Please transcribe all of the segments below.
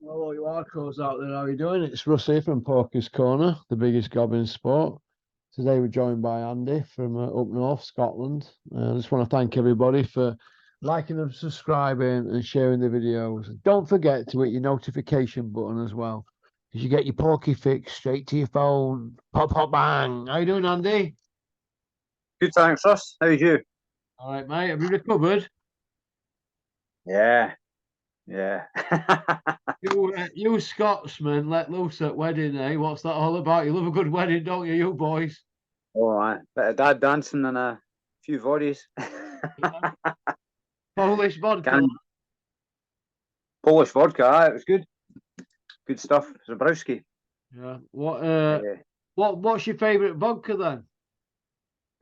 Hello, you Arcos out there. How are you doing? It's Russ here from Porky's Corner, the biggest gob in sport. Today we're joined by Andy from up north, Scotland. I just want to thank everybody for liking and subscribing and sharing the videos. Don't forget to hit your notification button as well, because you get your Porky fix straight to your phone. Pop, pop, bang. How you doing, Andy? Good, thanks, Russ. How's you? All right, mate. Have you recovered? Yeah. You Scotsmen let loose at wedding, eh? What's that all about? You love a good wedding, don't you, you boys? Oh, bit of dad dancing and a few voddies. Polish vodka. Can Polish vodka, it was good. Good stuff. Zabrowski. Yeah. What's your favourite vodka then?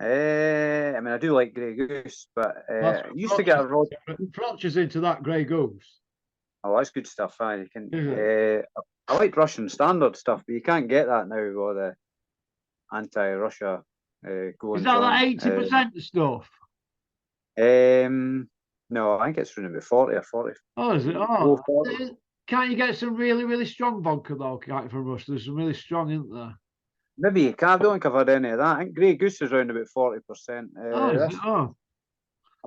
I mean, I do like Grey Goose, but I used to get a rod. Frotcher's into that Grey Goose. Oh, that's good stuff. You can. I like Russian standard stuff, but you can't get that now with all the anti-Russia Is goings that on. 80% stuff? No, I think it's around about 40 or 40. Oh, is it? Oh, 40. Can't you get some really, really strong vodka though? From Russia, there's some really strong, isn't there? Maybe you can. I don't think I've had any of that. I think Grey Goose is around about 40%. I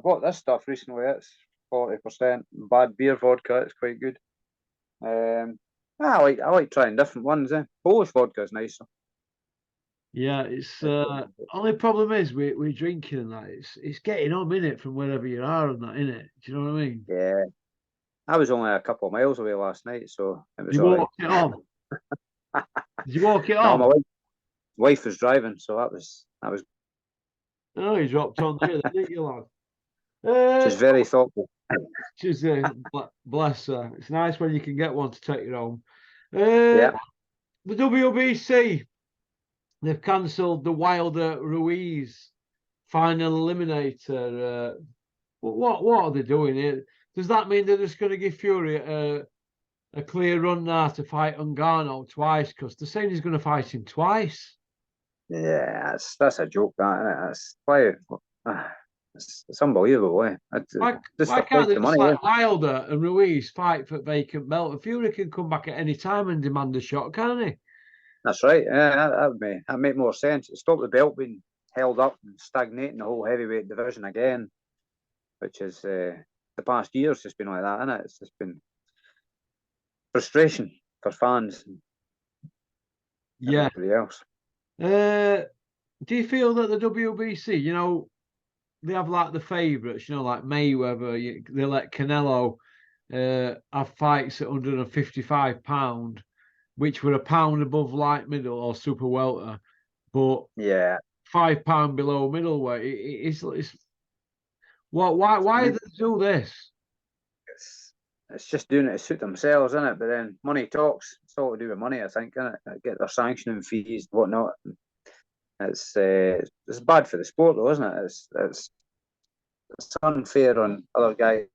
bought this stuff recently. It's 40%. Bad beer vodka. It's quite good. I like trying different ones. Polish vodka is nicer. Yeah, it's only problem is we're drinking and that it's getting on in it from wherever you are and that in it. Do you know what I mean? Yeah, I was only a couple of miles away last night, so it was you all walk right. it on. Did you walk it No, on? my wife was driving, so that was. Oh, you dropped on there, didn't you, lad? She's very thoughtful. She's bless her. It's nice when you can get one to take you home. Yeah. The WBC, they've cancelled the Wilder Ruiz final eliminator. What are they doing here? Does that mean they're just going to give Fury a clear run now to fight Ngannou twice? Because they're saying he's going to fight him twice. Yeah, that's a joke, that, isn't it? That's why. It's unbelievable, eh? Why can't they just let Wilder and Ruiz fight for vacant belt? And Fury can come back at any time and demand a shot, can't he? That's right. Yeah, that make more sense. Stop the belt being held up and stagnating the whole heavyweight division again, which is the past years just been like that, isn't it? It's just been frustration for fans. And everybody else. Do you feel that the WBC, they have like the favourites, like Mayweather, they let Canelo have fights at £155, which were a pound above light middle or super welter, but yeah, £5 below middleweight. It's why do they do this? It's just doing it to suit themselves, isn't it? But then money talks. It's all to do with money, I think, isn't it? Get their sanctioning fees, whatnot. It's bad for the sport, though, isn't it? It's unfair on other guys.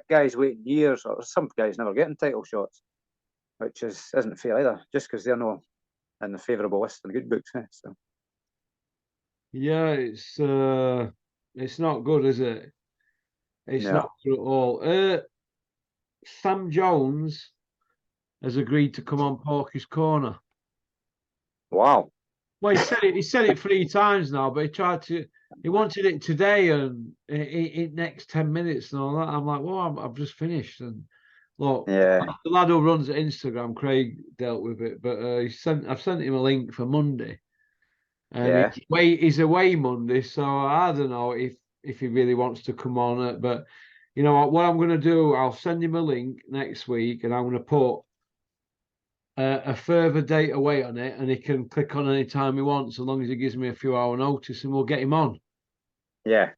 Guys waiting years, or some guys never getting title shots, which isn't fair either. Just because they're not in the favourable list in the good books. So. Yeah, it's not good, is it? It's not good at all. Sam Jones has agreed to come on Porky's Corner. Wow. Well, he said it 3 times now, but he wanted it today and in next 10 minutes and all that. I'm like, well, I've just finished. And look, the lad who runs Instagram, Craig, dealt with it, but I've sent him a link for Monday. And he's away Monday, so I don't know if he really wants to come on it. But you know what I'm going to do? I'll send him a link next week, and I'm going to put a further date away on it, and he can click on any time he wants, as long as he gives me a few hour notice, and we'll get him on. Yeah,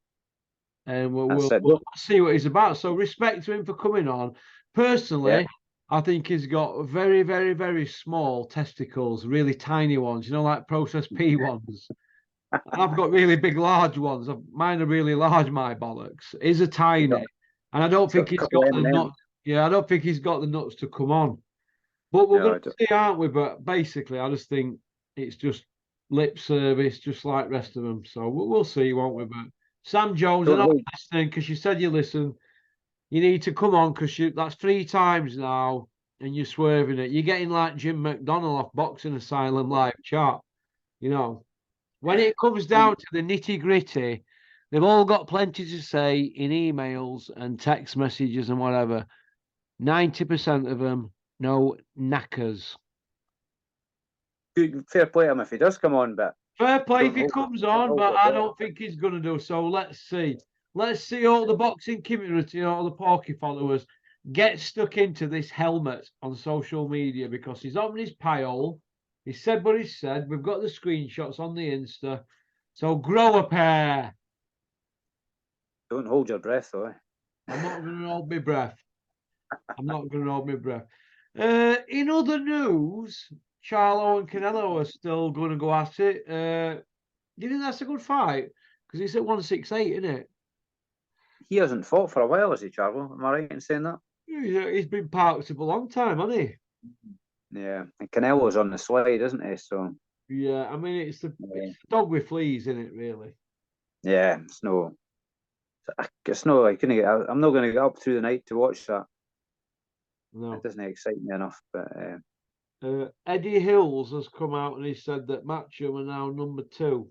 and we'll see what he's about. So respect to him for coming on. Personally, I think he's got very, very, very small testicles, really tiny ones, like processed pea ones. I've got really big, large ones. Mine are really large, my bollocks. His are tiny. And I don't think he's got the nuts. Yeah, I don't think he's got the nuts to come on. But we're going to see, aren't we? But basically, I just think it's just lip service, just like the rest of them. So we'll see, won't we? But Sam Jones, and I'm listening because you said you listen. you need to come on because that's 3 times now and you're swerving it. You're getting like Jim McDonnell off Boxing Asylum live chat. You know, when it comes down to the nitty gritty, they've all got plenty to say in emails and text messages and whatever. 90% of them, no knackers. Fair play to him if he does come on, but fair play if he comes on, but I don't think he's going to do. So let's see. Let's see all the boxing community, all the Porky followers get stuck into this helmet on social media because he's on his pile. He said what he said. We've got the screenshots on the Insta. So grow a pair. Don't hold your breath, though. I'm not going to hold my breath. I'm not going to hold my breath. In other news, Charlo and Canelo are still going to go at it. Do you think that's a good fight? Because he's at 168, isn't it? He hasn't fought for a while, has he, Charlo? Am I right in saying that? He's been parked up a long time, hasn't he? Yeah, and Canelo's on the slide, isn't he? So yeah, I mean it's the dog with fleas, isn't it? Really? Yeah, it's no. I'm not going to get up through the night to watch that. No, it doesn't excite me enough. But Eddie Hills has come out and he said that Matchroom are now number 2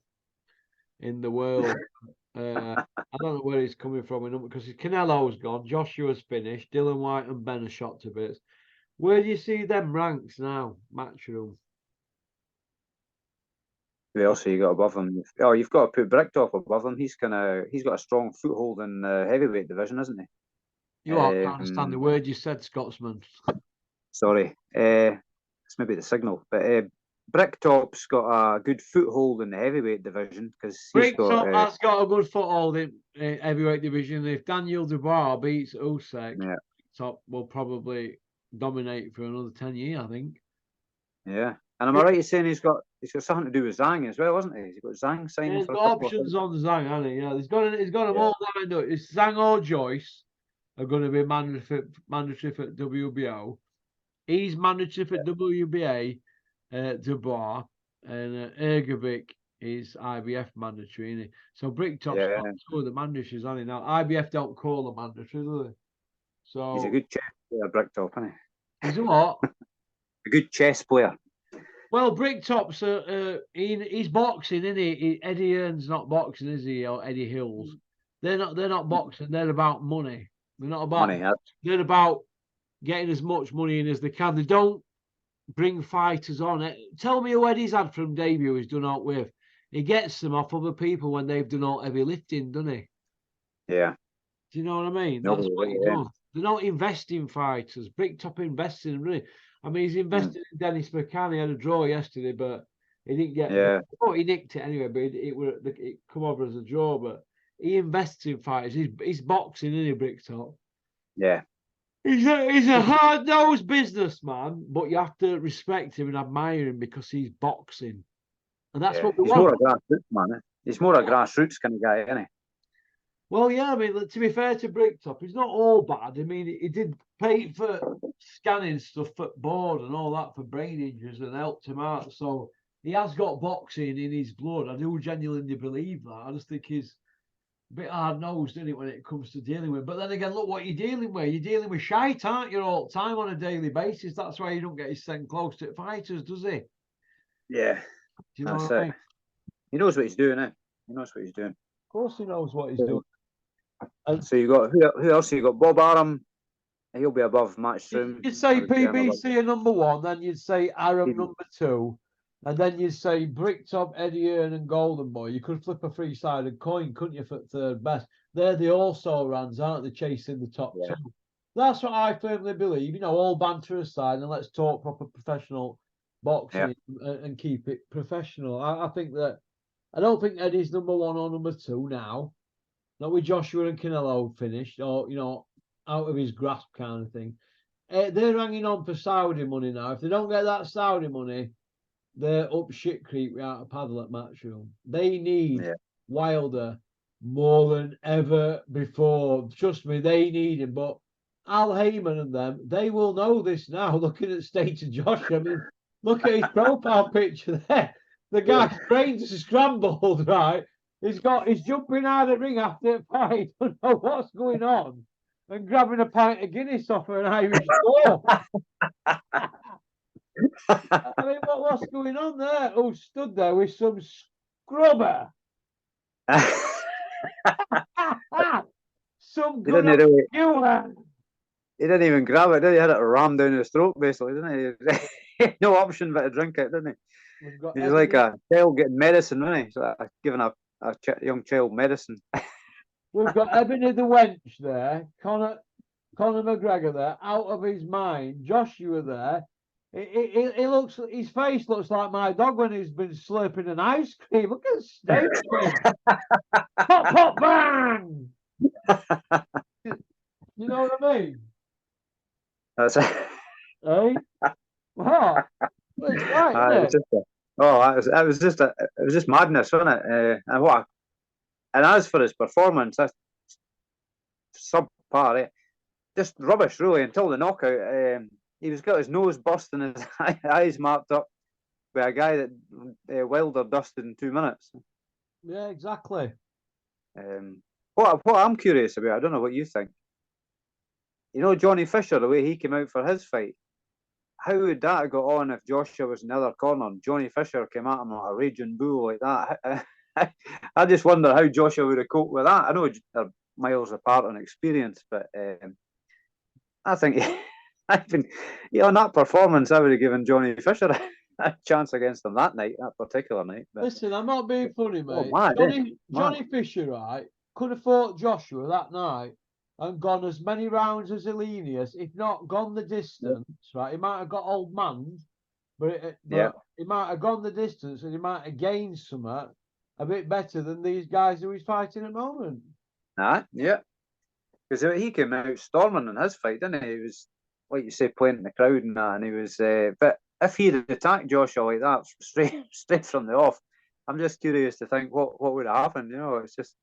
in the world. I don't know where he's coming from because Canelo's gone, Joshua's finished, Dillian, Whyte and Ben are shot to bits. Where do you see them ranks now, Matchroom? Who else have you got above him? Oh, you've got to put Bricktop above him. He's got a strong foothold in the heavyweight division, hasn't he? You can't understand the word you said, Scotsman. Sorry, it's maybe the signal, but Bricktop's got a good foothold in the heavyweight division because Bricktop has got a good foothold in heavyweight division. If Daniel Dubois beats Usyk, Bricktop will probably dominate for another 10 years, I think. Yeah, and am I right in saying he's got something to do with Zhang as well, hasn't he? He's got Zhang signing he's for got options on Zhang, hasn't he? Yeah, he's got them all lined up. It's Zhang or Joyce are going to be mandatory for WBO. He's mandatory for WBA, Dubois, and Ergovic is IBF mandatory, isn't he? So Bricktop's got 2 of the mandatories, hasn't he? Now IBF don't call them mandatory, do they? So he's a good chess player, Bricktop, isn't he? He's a what? A good chess player. Well, Bricktop's he's boxing, isn't he? Eddie Hearn's not boxing, is he? Or Eddie Hills? They're not boxing. They're about money. They're not about money. They're about getting as much money in as they can. They don't bring fighters on. Tell me who Eddie's had from debut he's done out with. He gets them off other people when they've done all heavy lifting, doesn't he? Yeah. Do you know what I mean? That's what he does. They're not investing fighters. Bricktop investing in really. I mean, he's invested in Dennis McCann. He had a draw yesterday, but he didn't get. Yeah. Oh, he nicked it anyway, but it come over as a draw. But he invests in fighters. He's boxing, isn't he, Bricktop? Yeah. He's a hard-nosed businessman, but you have to respect him and admire him because he's boxing, and that's what we want. He's more a grassroots man. He's more a grassroots kind of guy, isn't he? Well, yeah, I mean, to be fair to Bricktop, he's not all bad. I mean, he did pay for scanning stuff for board and all that for brain injuries and helped him out. So he has got boxing in his blood. I do genuinely believe that. I just think he's a bit hard-nosed, isn't it, when it comes to dealing with. But then again, look what you're dealing with. You're dealing with shite, aren't you, all the time on a daily basis? That's why you don't get his sent close to fighters, does he? Yeah. Do you know what I mean? He knows what he's doing, eh? He knows what he's doing. Of course he knows what he's doing. So you got who else? You got Bob Arum. He'll be above Matchroom. You'd say PBC are number 1, then you'd say Arum number 2, and then you'd say Bricktop, Eddie Hearn, and Golden Boy. You could flip a 3-sided coin, couldn't you, for third best? They're the also-rans, aren't they, chasing the top 2? That's what I firmly believe. You know, all banter aside, and let's talk proper professional boxing and keep it professional. I think that I don't think Eddie's number 1 or number 2 now. Not with Joshua and Canelo finished, or, you know, out of his grasp kind of thing. They're hanging on for Saudi money now. If they don't get that Saudi money, they're up shit creek without a paddle at Matchroom. They need Wilder more than ever before. Trust me, they need him. But Al Heyman and them, they will know this now, looking at State of Joshua. I mean, look at his profile picture there. The guy's brains are scrambled, right? He's jumping out of the ring after a fight. I don't know what's going on. and grabbing a pint of Guinness off an Irish door. I mean, what's going on there? Who stood there with some scrubber? Some good he didn't even grab it, did he? He had it rammed down his throat, basically, didn't he? No option but to drink it, didn't he? He's like a child getting medicine, isn't he? He's like giving a young child medicine. We've got Ebony the Wench there, Conor McGregor there, out of his mind. Joshua there. He looks. His face looks like my dog when he's been slurping an ice cream. Look at the stage. Pop, pop, bang. You know what I mean? That's it. Hey, what? Well, it's right, isn't it? It was just madness, wasn't it? And as for his performance, that's subpar. Just rubbish, really, until the knockout. He was got his nose burst and his eyes marked up by a guy that Wilder dusted in 2 minutes. Yeah, exactly. What I'm curious about, I don't know what you think. You know, Johnny Fisher, the way he came out for his fight, how would that have got on if Joshua was in the other corner and Johnny Fisher came at him like a raging bull like that? I just wonder how Joshua would have coped with that. I know they're miles apart on experience, but I think on that performance, I would have given Johnny Fisher a chance against him that particular night. But, listen, I'm not being funny, mate. Mad, Johnny Fisher, right, could have fought Joshua that night and gone as many rounds as Elenius, if not gone the distance, right? He might have got old man, but he might have gone the distance and he might have gained something a bit better than these guys who he's fighting at the moment. Yeah. Because he came out storming in his fight, didn't he? He was, like you say, playing in the crowd and that, and he was. But if he'd attacked Joshua like that straight from the off, I'm just curious to think what would have happened. You know, it's just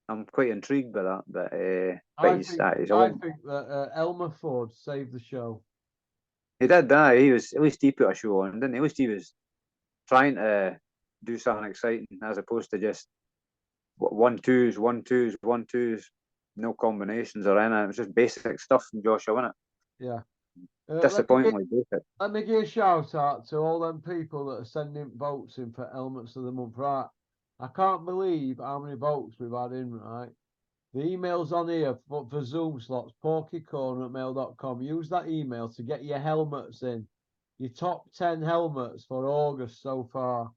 I'm quite intrigued by that. But I think that Elmer Ford saved the show. He did that. He was at least he put a show on, didn't he? At least he was trying to do something exciting as opposed to just 1-2s, 1-2s, 1-2s. No combinations or anything. It was just basic stuff from Joshua, wasn't it? Yeah. Disappointingly basic. Let me give a shout out to all them people that are sending votes in for Helmets of the Month. Right. I can't believe how many votes we've had in, right? The email's on here for Zoom slots, porkycorner@mail.com. Use that email to get your helmets in. Your top 10 helmets for August so far.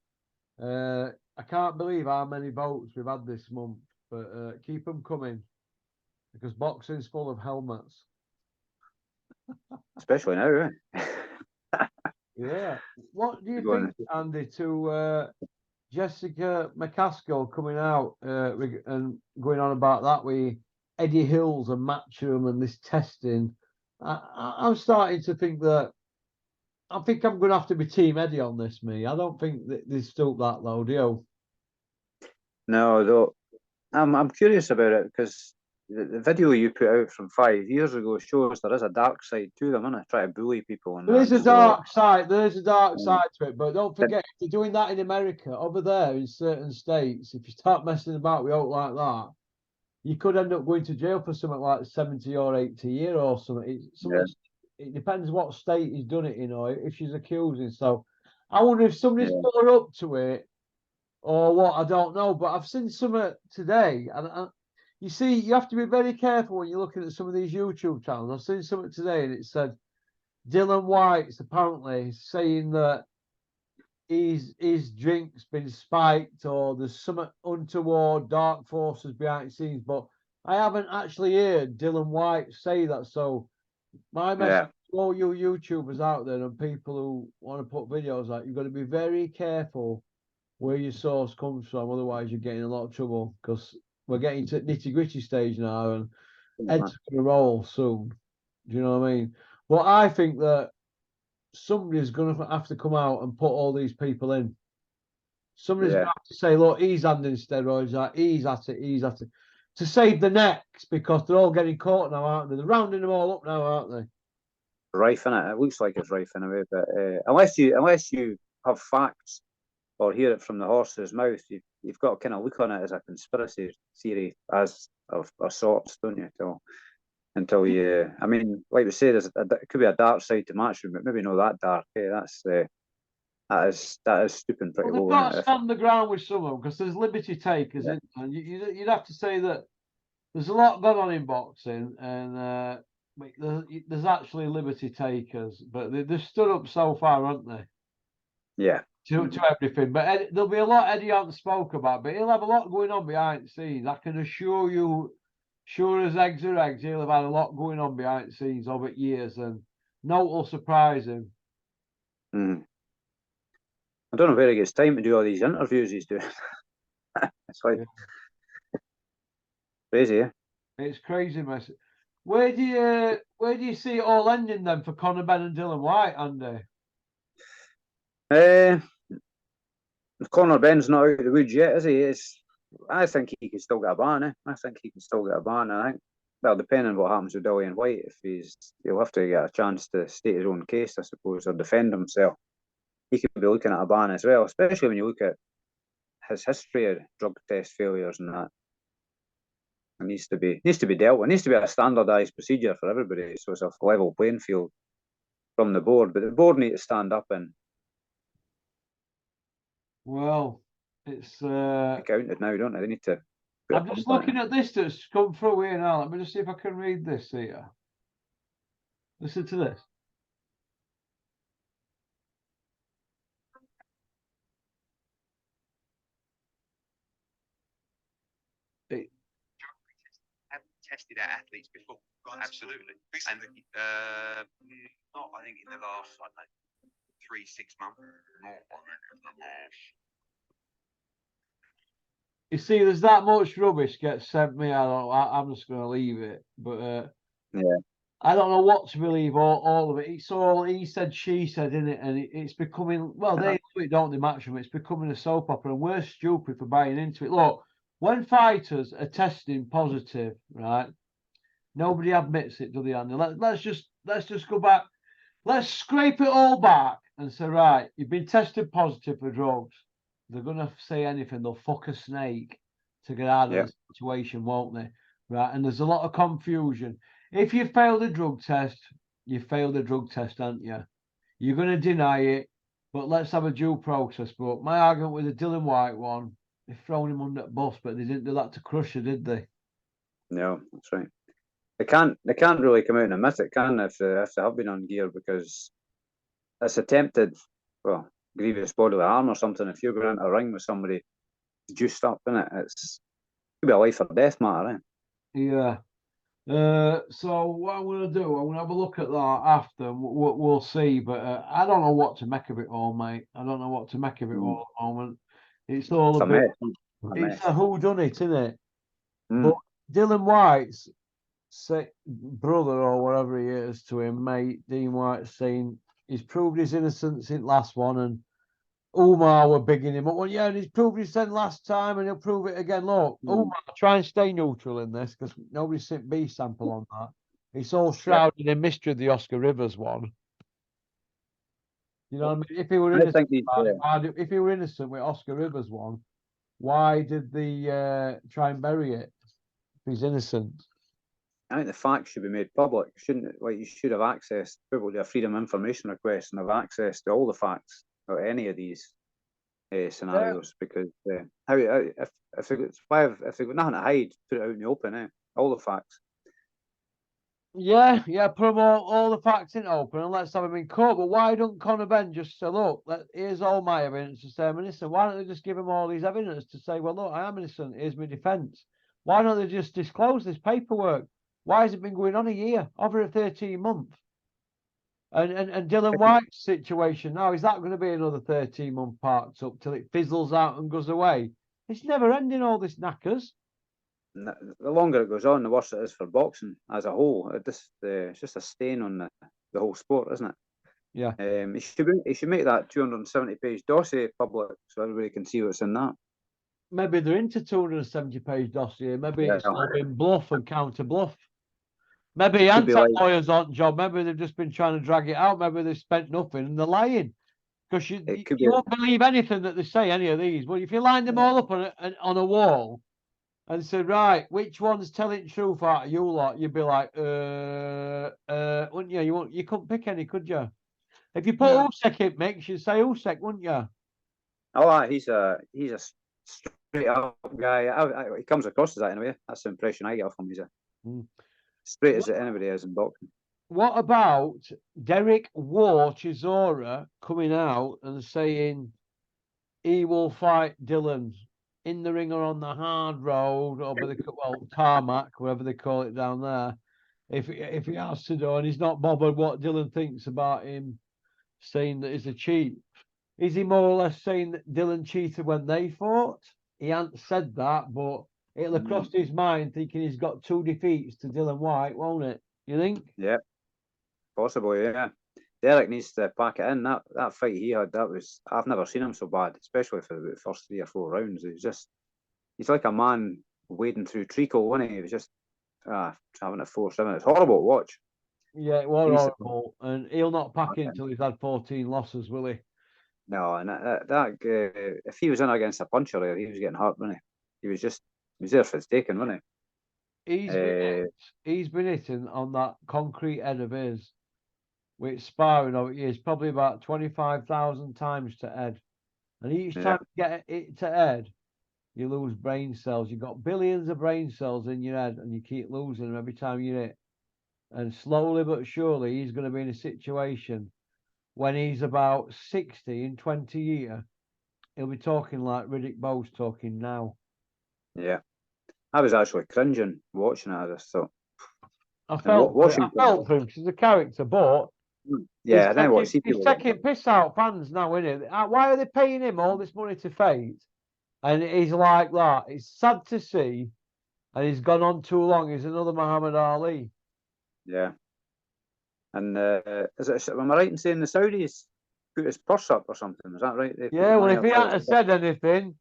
I can't believe how many votes we've had this month, but keep them coming. Because boxing's full of helmets. Especially now, right? Yeah. What do you think, Andy, to Jessica McCaskill coming out and going on about that with Eddie Hills and Matchroom and this testing? I'm starting to think that I'm going to have to be Team Eddie on this, me. I don't think that they stoop that low, do you? No, though. I'm curious about it because the video you put out from 5 years ago shows there is a dark side to them, and I try to bully people. There is a dark side. There is a dark side to it, but don't forget, if you're doing that in America, over there in certain states, if you start messing about with out like that, you could end up going to jail for something like 70 or 80 years or something. It depends what state he's done it in, or if she's accusing. So I wonder if somebody's put her up to it or what. I don't know, but I've seen some today, and you see, you have to be very careful when you're looking at some of these YouTube channels. I've seen something today, and it said Dylan Whyte's apparently saying that his drink's been spiked or there's some untoward dark forces behind the scenes, but I haven't actually heard Dylan Whyte say that. So my message to all you YouTubers out there and people who want to put videos out, you've got to be very careful where your source comes from, otherwise you're getting a lot of trouble, because we're getting to nitty-gritty stage now and Ed's going to roll soon. Do you know what I mean? Well, I think that somebody's going to have to come out and put all these people in. Somebody's going to have to say, look, he's handing steroids, he's at it, to save the necks, because they're all getting caught now, aren't they? They're rounding them all up now, aren't they? Rife in it. It looks like it's rife in a way, but unless you have facts or hear it from the horse's mouth, you've got to kind of look on it as a conspiracy theory of sorts, don't you? So until you. I mean, like we say, it could be a dark side to matchroom, but maybe not that dark. That is stooping pretty Well, they've low. got to stand the ground with some of them because there's liberty takers, and you'd have to say that there's a lot going on in boxing, and there's actually liberty takers, but they've stood up so far, haven't they? Yeah. To everything, but there'll be a lot Eddie hasn't spoke about, but he'll have a lot going on behind the scenes. I can assure you, sure as eggs are eggs, he'll have had a lot going on behind the scenes over years, and no will surprise him. I don't know where he gets time to do all these interviews he's doing. It's like crazy, yeah. It's crazy, mess. Where do you see it all ending then for Conor Benn and Dillian Whyte, Andy? Conor Benn's not out of the woods yet, is he? I think he can still get a ban. I think he can still get a ban. I think, well, depending on what happens with Dillian Whyte, he'll have to get a chance to state his own case, I suppose, or defend himself. He could be looking at a ban as well, especially when you look at his history of drug test failures and that. It needs to be dealt with. It needs to be a standardised procedure for everybody, so it's a level playing field from the board. But the board need to stand up and. Well, it's counted now, don't they? They need to. I'm just looking at this that's come through here now. Let me just see if I can read this here. Listen to this. Tested our athletes before, absolutely, and not I think in the last 3-6 months. You see, there's that much rubbish gets sent me. I'm just going to leave it. But I don't know what to believe. All of it. It's all he said, she said, in it, and it's becoming. Well, they do it, don't they? Match them. It's becoming a soap opera, and we're stupid for buying into it. Look, when fighters are testing positive, right? Nobody admits it, do they, Andy? Let's just go back. Let's scrape it all back and say, right, you've been tested positive for drugs. They're going to say anything. They'll fuck a snake to get out of the situation, won't they? Right. And there's a lot of confusion. If you failed a drug test, you failed a drug test, aren't you? You're going to deny it, but let's have a due process. But my argument with the Dillian Whyte one, they've thrown him under the bus, but they didn't do that to Crusher, did they? No, that's right. They can't really come out and admit it, can they, if they have been on gear, because it's attempted, well, grievous bodily harm or something. If you're going into a ring with somebody juiced up, in it, it could be a life or death matter, Yeah. So what I'm going to do, I'm going to have a look at that after. We'll see, but I don't know what to make of it all, mate. I don't know what to make of it all at the moment. It's all a bit. It's a whodunit, isn't it? But Dillian Whyte's brother or whatever he is to him, mate, Dean White, saying he's proved his innocence in last one, and Umar were bigging him up. Well, yeah, and he's proved his sin last time, and he'll prove it again. Look, Umar, try and stay neutral in this, because nobody's sent B sample on that. It's all shrouded in mystery of the Oscar Rivers one. You know what I mean? If he were innocent, if he were innocent with Oscar Rivers one, why did they try and bury it? If he's innocent. I think the facts should be made public, shouldn't it? Like, you should have access, people do a freedom of information request and have access to all the facts or any of these scenarios, because if they've got nothing to hide, put it out in the open, all the facts. Yeah, put all the facts in open and let's have them in court. But why don't Conor Benn just say, look, here's all my evidence to say I'm innocent? Why don't they just give him all these evidence to say, well, look, I am innocent, here's my defence? Why don't they just disclose this paperwork? Why has it been going on a year, over a 13 month? And Dillian Whyte's situation now, is that going to be another 13-month parked up till it fizzles out and goes away? It's never ending, all this knackers. The longer it goes on, the worse it is for boxing as a whole. It's just a stain on the whole sport, isn't it? Yeah. He should make that 270-page dossier public so everybody can see what's in that. Maybe they're into 270-page dossier. Maybe it's all been bluff and counter bluff. Maybe anti-lawyers aren't job. Maybe they've just been trying to drag it out. Maybe they've spent nothing and they're lying. Because you won't believe anything that they say, any of these. Well, if you line them all up on a wall, and said, right, which one's telling the truth out of you lot? You'd be like, wouldn't you? You couldn't pick any, could you? If you put Usyk in mix, you'd say Usyk, wouldn't you? Oh, he's a straight up guy. He comes across as that in a way. That's the impression I get of him. He's straight as anybody is in boxing. What about Derek Chisora coming out and saying he will fight Dillian in the ring or on the hard road or tarmac, whatever they call it down there, if he has to do, and he's not bothered what Dillian thinks about him saying that he's a cheat? Is he more or less saying that Dillian cheated when they fought? He hadn't said that, but it'll have crossed his mind thinking he's got 2 defeats to Dillian Whyte, won't it? You think? Yeah, possibly, yeah. Derek needs to pack it in. That fight he had, I've never seen him so bad, especially for the first 3 or 4 rounds. He's like a man wading through treacle, wasn't he? He was just having to force him. It's horrible to watch. Yeah, it was horrible. And he'll not pack in until he's had 14 losses, will he? No, and if he was in against a puncher there, he was getting hurt, wasn't he? He was there for the taking, wasn't he? He's been hitting on that concrete head of his, with sparring over years, probably about 25,000 times to head. And each time you get it to head, you lose brain cells. You've got billions of brain cells in your head, and you keep losing them every time you hit. And slowly but surely, he's going to be in a situation when he's about 60 in 20 years, he'll be talking like Riddick Bowe's talking now. Yeah. I was actually cringing watching it. I just thought. I felt for him because he's a character, but yeah, he's taking piss out fans now, isn't it? Why are they paying him all this money to fight? And he's like that. It's sad to see, and he's gone on too long. He's another Muhammad Ali. Yeah. And am I right in saying the Saudis put his purse up or something? Is that right? Yeah, well, if he hadn't said anything,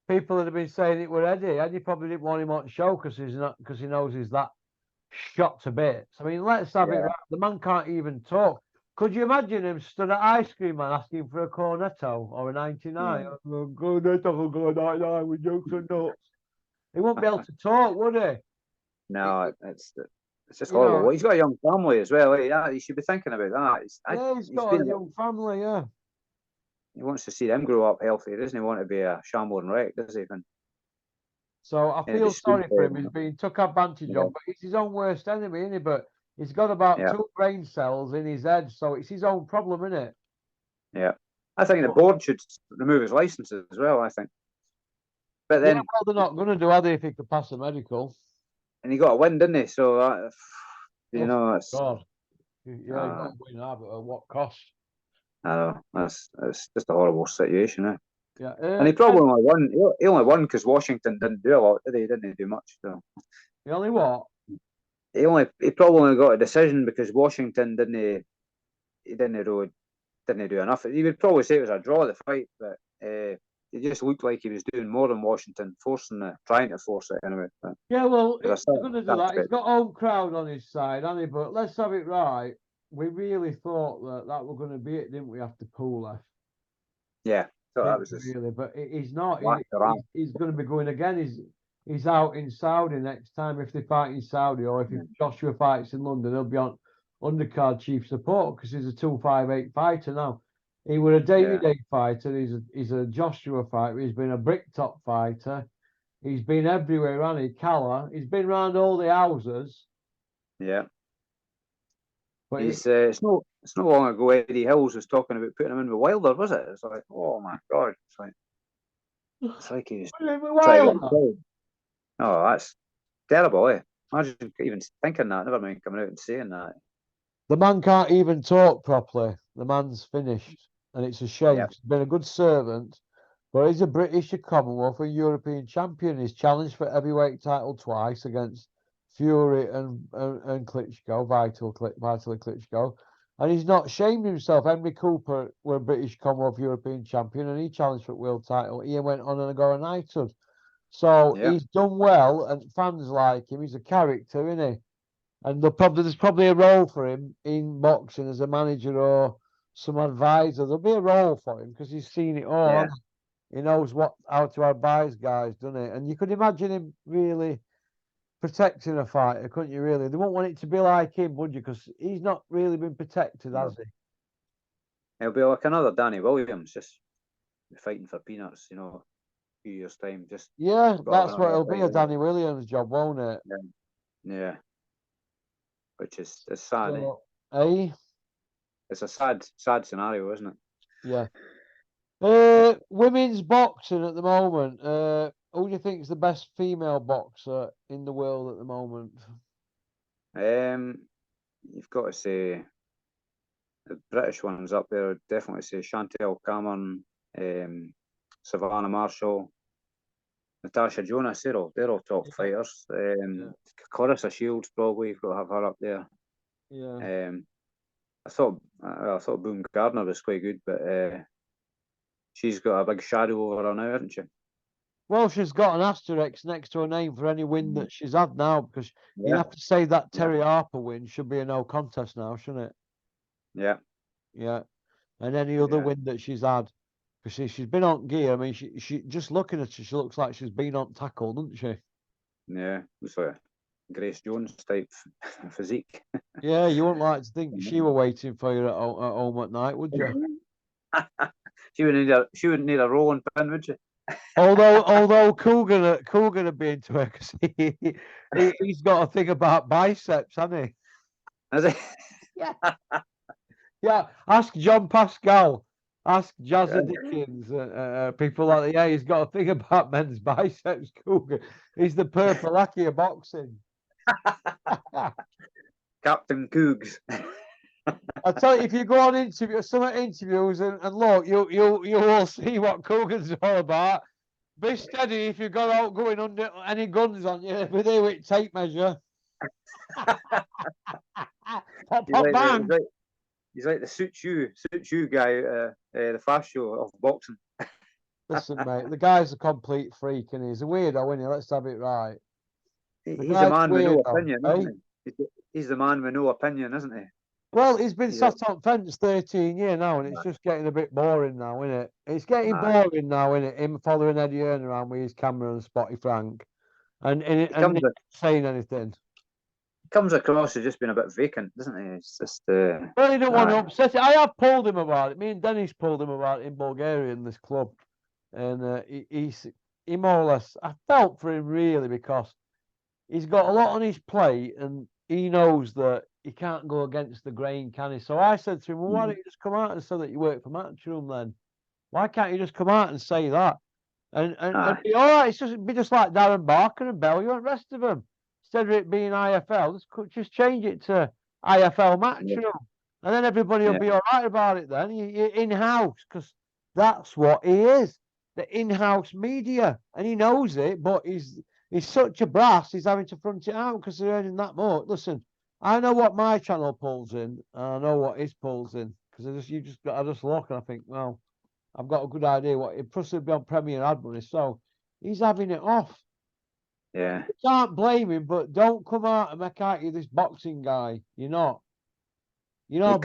people would have been saying it were Eddie. Eddie probably didn't want him on the show because he knows he's that shot to bits. I mean, let's have it right. The man can't even talk. Could you imagine him stood at Ice Cream Man asking for a cornetto or a 99? Cornetto, go 99 with jokes and nuts. He won't be able to talk, would he? No, it's just horrible. Well, he's got a young family as well. Yeah, he should be thinking about that. He's got a young family, yeah. He wants to see them grow up healthy. He doesn't want to be a shambling wreck, does he? So I feel sorry for him. He's being took advantage of, but he's his own worst enemy, isn't he? But he's got about 2 brain cells in his head, so it's his own problem, isn't it? Yeah. I think the board should remove his licenses as well, I think. But then... well, they're not going to do, are they, if he could pass a medical? And he got a win, didn't he? So, it's... God. Yeah, he got a win, but at what cost? I know. It's just a horrible situation, eh? Yeah. And he probably only won. He only won because Washington didn't do a lot, did he? He didn't do much. So. He only what? He probably only got a decision because Washington didn't do enough. He would probably say it was a draw, the fight, but it just looked like he was doing more than Washington, trying to force it anyway. But yeah, well, he's going to do that. He's got home crowd on his side, hasn't he? But let's have it right. We really thought that were going to be it, didn't we, after Pula? Yeah, so that was really, but he's not. He's going to be going again. He's out in Saudi next time if they fight in Saudi, or if Joshua fights in London, he'll be on undercard chief support because he's a 258 fighter now. He was a David fighter. He's a Joshua fighter. He's been a brick-top fighter. He's been everywhere, hasn't he? Calla. He's been around all the houses. Yeah. But it's no long ago Eddie Hills was talking about putting him in with Wilder, was it? It's like, oh my God. It's like he's Wilder. Oh, that's terrible, eh? Imagine even thinking that, never mind coming out and saying that. The man can't even talk properly. The man's finished. And it's a shame. Yep. He's been a good servant, but he's a British, a Commonwealth, and European champion. He's challenged for heavyweight title twice against Fury and Klitschko, Vitally Klitschko. And he's not shamed himself. Henry Cooper were a British Commonwealth European champion, and he challenged for world title. He went on and got a knighthood. So he's done well, and fans like him. He's a character, isn't he? And there's probably a role for him in boxing as a manager or some advisor. There'll be a role for him because he's seen it all. Yeah. He knows how to advise guys, doesn't he? And you could imagine him really protecting a fighter, couldn't you? Really, they won't want it to be like him, would you? Because he's not really been protected, has he? He'll be like another Danny Williams, just fighting for peanuts, you know, a few years' time. Just yeah, that's what it'll be, a Danny Williams job, won't it? Yeah. Which is sad. So, It's a sad scenario, isn't it? Yeah. Women's boxing at the moment. Who do you think is the best female boxer in the world at the moment? You've got to say the British ones up there. I'd definitely say Chantel Cameron, Savannah Marshall, Natasha Jonas. They're all top fighters. Clarissa Shields, probably you've got to have her up there. Yeah. I thought Boone Gardner was quite good, but she's got a big shadow over her now, hasn't she? Well, she's got an asterisk next to her name for any win that she's had now, because you have to say that Terry Harper win should be a no contest now, shouldn't it? Yeah. Yeah. And any other win that she's had, because she's been on gear. I mean, she just looking at her, she looks like she's been on tackle, doesn't she? Yeah, looks like a Grace Jones type physique. Yeah, you wouldn't like to think she were waiting for you at home at night, would you? She wouldn't need a rolling pin, would she? Although Coogan would be into her, because he's got a thing about biceps, hasn't he? Has he? Yeah. Yeah. Ask John Pascal. Ask Jazza Dickens. People like that. Yeah, he's got a thing about men's biceps. Coogan. He's the purple lackey of boxing. Captain Cougs. I tell you, if you go on some interviews and look, you will see what Coogan's all about. Be steady if you've got out going under any guns on you. Be there with tape measure. Bang. He's like the suits you guy, the fast show of boxing. Listen, mate, the guy's a complete freak, and he's a weirdo, isn't he? Let's have it right. He's a man with no opinion, isn't he? He's the man with no opinion, isn't he? Well, he's been sat on fence 13 years now, and it's just getting a bit boring now, isn't it? It's getting boring now, isn't it? Him following Eddie Hearn around with his camera and Spotty Frank, and saying anything. He comes across as just being a bit vacant, doesn't he? It's just. Well, he don't want to upset it. I have pulled him about it. Me and Dennis pulled him about it in Bulgaria in this club, and he more or less. I felt for him really, because he's got a lot on his plate, and he knows that he can't go against the grain, can he? So I said to him, well, why don't you just come out and say that you work for Matchroom then? Why can't you just come out and say that? And be all right. It's just be just like Darren Barker and Bellew and the rest of them. Instead of it being IFL, just change it to IFL Matchroom. And then everybody will be all right about it then. You're in-house, because that's what he is. The in-house media. And he knows it, but he's such a brass, he's having to front it out because they're earning that much. Listen, I know what my channel pulls in, and I know what his pulls in, because I just look and I think, well, I've got a good idea what it plus it'll be on Premier ad money, so he's having it off. Yeah, you can't blame him, but don't come out and make out you this boxing guy. You're not. You know, he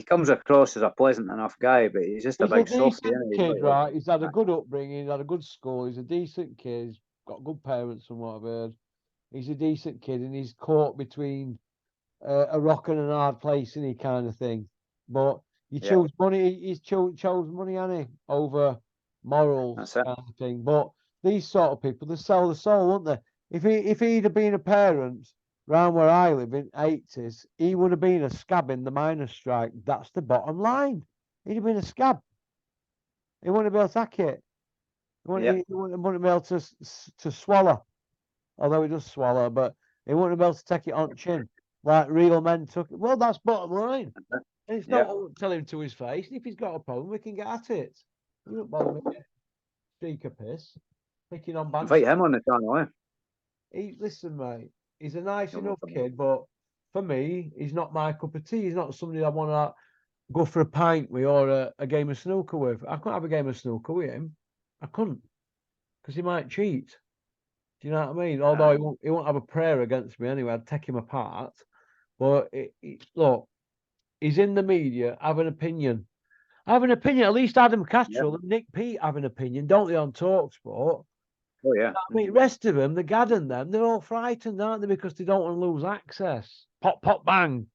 comes across as a pleasant enough guy, but he's just a big softy. Kid, right? He's had a good upbringing, he's had a good school, he's a decent kid, he's got good parents from what I've heard. He's a decent kid, and he's caught between a rock and a hard place, any kind of thing. But you choose money. He's chose money, hasn't he, over morals, kind of thing. But these sort of people, they sell the soul, won't they? If he'd have been a parent round where I live in '80s, he would have been a scab in the miners' strike. That's the bottom line. He'd have been a scab. He wouldn't be able to hack it. He wouldn't be able to swallow. Although he does swallow, but he wouldn't be able to take it on chin like real men took it. Well, that's bottom line. And it's not tell him to his face. And if he's got a problem, we can get at it. You don't bother me. Streak of piss. Picking on bands. Invite him on the channel, Listen, mate. He's a nice enough kid, but for me, he's not my cup of tea. He's not somebody I want to go for a pint with or a game of snooker with. I couldn't have a game of snooker with him. I couldn't. Because he might cheat. Do you know what I mean? Although he won't have a prayer against me anyway, I'd take him apart. But look, he's in the media, have an opinion. have an opinion. At least Adam Cattrall and Nick Pete have an opinion, don't they, on TalkSport? Oh, yeah. I mean, the rest of them, the Gaddon them, they're all frightened, aren't they? Because they don't want to lose access. Pop, pop, bang.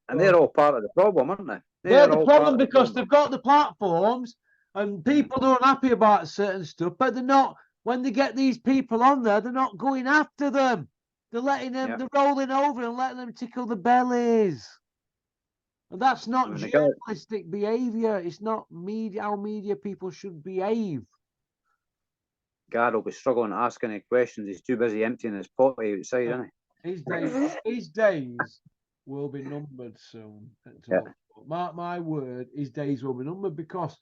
And they're all part of the problem, aren't they? They're the problem because they've got the platforms and people are unhappy about certain stuff, but they're not, when they get these people on there, they're not going after them. They're letting them, they're rolling over and letting them tickle the bellies. And that's not journalistic behaviour. It's not media, how media people should behave. God will be struggling to ask any questions. He's too busy emptying his potty outside, isn't he? His days will be numbered soon. Mark my word, his days will be numbered because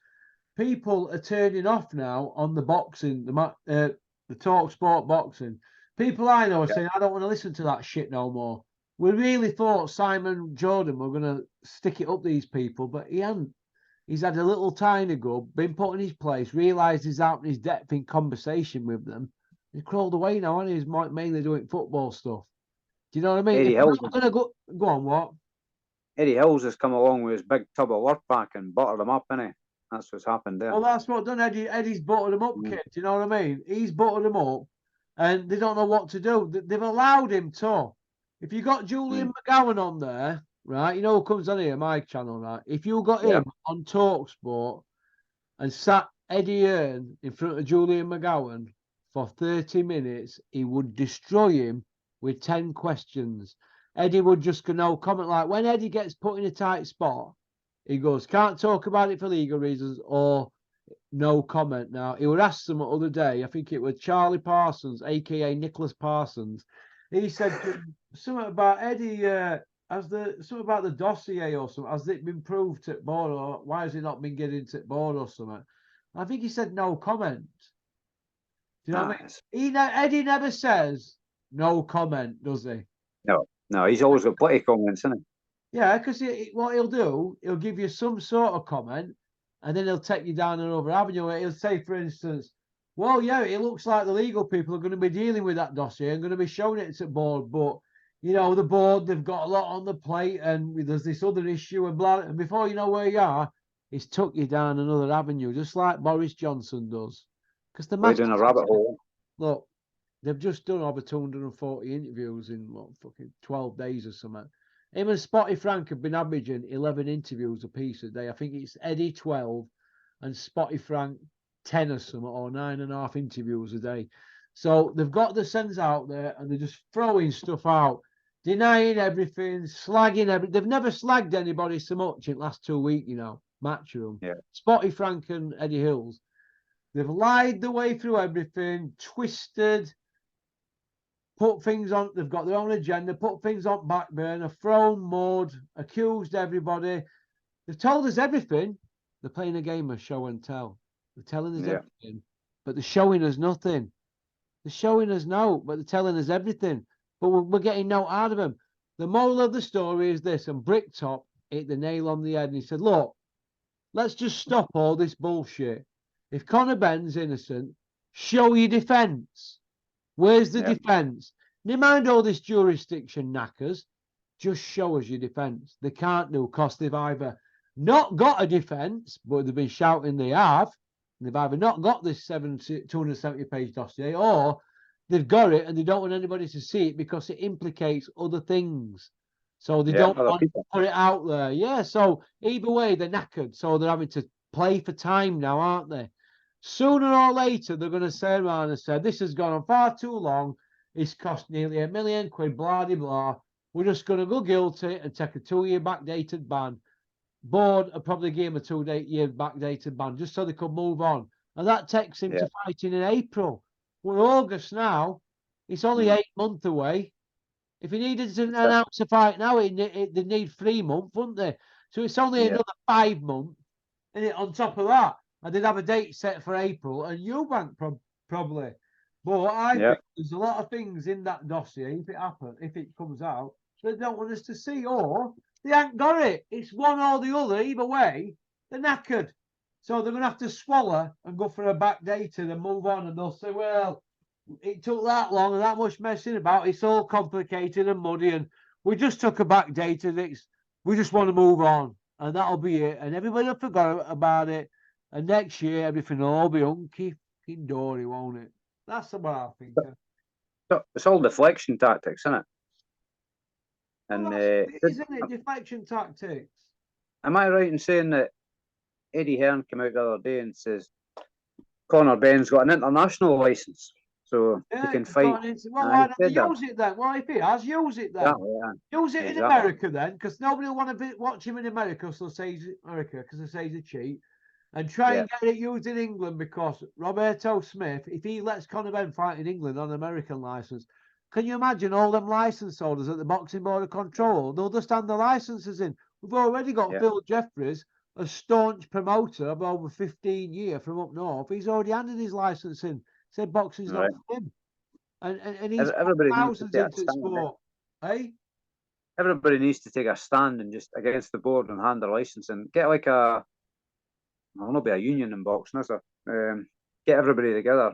people are turning off now on the boxing, the TalkSport boxing. People I know are saying, I don't want to listen to that shit no more. We really thought Simon Jordan were going to stick it up these people, but he hadn't. He's had a little tiny go, been put in his place, realised he's out in his depth in conversation with them. He's crawled away now, and he's mainly doing football stuff. Do you know what I mean? Eddie Hills gonna go on, what? Eddie Hills has come along with his big tub of Lurpak and buttered them up, innit? That's what's happened there. Well, that's what done. Eddie's buttered them up, kid. Do you know what I mean? He's buttered them up, and they don't know what to do. They've allowed him to. If you got Julian McGowan on there, right? You know who comes on here, my channel, right? If you got him on TalkSport and sat Eddie Hearn in front of Julian McGowan for 30 minutes, he would destroy him with 10 questions. Eddie would just go no comment. Like when Eddie gets put in a tight spot, he goes, can't talk about it for legal reasons or no comment. Now, he would ask them the other day, I think it was Charlie Parsons, aka Nicholas Parsons. He said something about Eddie, something about the dossier or something. Has it been proved at board or why has it not been getting to board or something? I think he said no comment. Do you know what I mean? Eddie never says no comment, does he? No, he's always got plenty of comments, isn't he? Yeah, because what he'll do, he'll give you some sort of comment and then he'll take you down another avenue. He'll say, for instance, well, yeah, it looks like the legal people are going to be dealing with that dossier and going to be showing it to board, but, you know, the board, they've got a lot on the plate and there's this other issue and blah, and before you know where you are, he's took you down another avenue, just like Boris Johnson does. Because the we're doing a rabbit hole. Look, they've just done over 240 interviews in, what, fucking 12 days or something. Him and Spotty Frank have been averaging 11 interviews a piece a day. I think it's Eddie 12 and Spotty Frank 10 or something, or 9.5 interviews a day. So they've got the sense out there and they're just throwing stuff out, denying everything, slagging everything. They've never slagged anybody so much in the last 2 weeks, you know, Matchroom. Yeah. Spotty Frank and Eddie Hills. They've lied their way through everything, twisted, put things on, they've got their own agenda, put things on back burner, thrown mud, accused everybody. They've told us everything. They're playing a game of show and tell. They're telling us everything, but they're showing us nothing. They're showing us no, but they're telling us everything. But we're getting no out of them. The moral of the story is this, and Bricktop hit the nail on the head, and he said, look, let's just stop all this bullshit. If Conor Benn's innocent, show your defence. Where's the defence? Never mind all this jurisdiction knackers. Just show us your defence. They can't do because they've either not got a defence, but they've been shouting they have. They've either not got this 270-page dossier, or they've got it and they don't want anybody to see it because it implicates other things. So they don't want to put it out there. Yeah, so either way, they're knackered. So they're having to play for time now, aren't they? Sooner or later, they're going to say around and say, this has gone on far too long. It's cost nearly £1 million, blah, blah, blah. We're just going to go guilty and take a 2-year backdated ban. Board will probably give him a 2-year backdated ban just so they could move on. And that takes him to fighting in April. We're August now. It's only 8 months away. If he needed to announce a fight now, they'd need 3 months, wouldn't they? So it's only another 5 months. And on top of that, I did have a date set for April and Eubank probably. But I think there's a lot of things in that dossier, if it comes out, they don't want us to see, or they ain't got it. It's one or the other. Either way, they're knackered. So they're going to have to swallow and go for a backdated and move on. And they'll say, well, it took that long and that much messing about. It's all complicated and muddy. And we just took a backdated. We just want to move on. and that'll be it. And everybody will forget about it. And next year, everything will all be hunky dory, won't it? That's what I think. It's all deflection tactics, isn't it? And isn't it deflection tactics? Am I right in saying that Eddie Hearn came out the other day and says Conor Ben's got an international license, so he can fight? Well, why don't they use it then? Well, if he has, use it then. Use it in America then, because nobody will want to watch him in America, so say he's America because they say he's a cheat. And try and get it used in England, because Roberto Smith, if he lets Conor Ben fight in England on an American license, can you imagine all them license holders at the Boxing Board of Control? They'll just hand the licenses in. We've already got Phil Jeffries, a staunch promoter of over 15 years from up north. He's already handed his license in. Said boxing's not for him. And he's everybody thousands into sport. Hey? Everybody needs to take a stand and just against the board and hand their license and get like a, I don't know, be a union in boxing, is there? Get everybody together.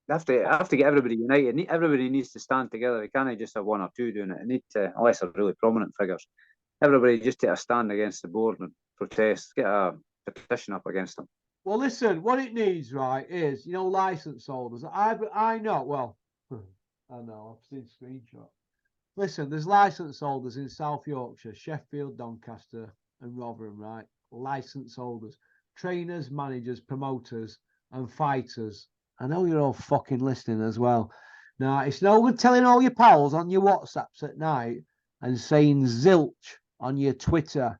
They have to get everybody united. Everybody needs to stand together. They can't just have one or two doing it. They need to, unless they're really prominent figures. Everybody just take a stand against the board and protest. Get a petition up against them. Well, listen, what it needs, right, is, license holders. I know, well, I know, I've seen screenshots. Listen, there's license holders in South Yorkshire, Sheffield, Doncaster, and Rotherham, right? License holders, trainers, managers, promoters, and fighters. I know you're all fucking listening as well. Now, it's no good telling all your pals on your WhatsApps at night and saying zilch on your Twitter.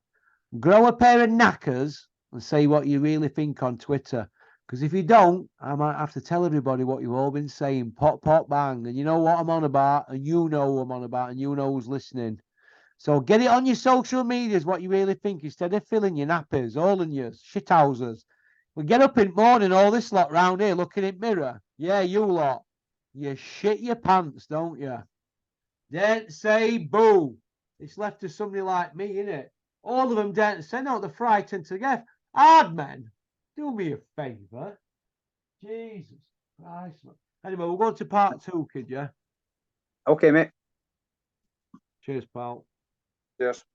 Grow a pair of knackers and say what you really think on Twitter. Because if you don't, I might have to tell everybody what you've all been saying. Pop, pop, bang. And you know what I'm on about, and you know who I'm on about, and you know who's listening. So get it on your social medias what you really think, instead of filling your nappies, all in your shithousers. We get up in the morning, all this lot round here looking in the mirror. Yeah, you lot. You shit your pants, don't you? Don't say boo. It's left to somebody like me, innit? All of them don't say no, they're frightened to death. Hard men, do me a favour. Jesus Christ. Anyway, we'll go to part 2, kid, yeah? Okay, mate. Cheers, pal. Cheers.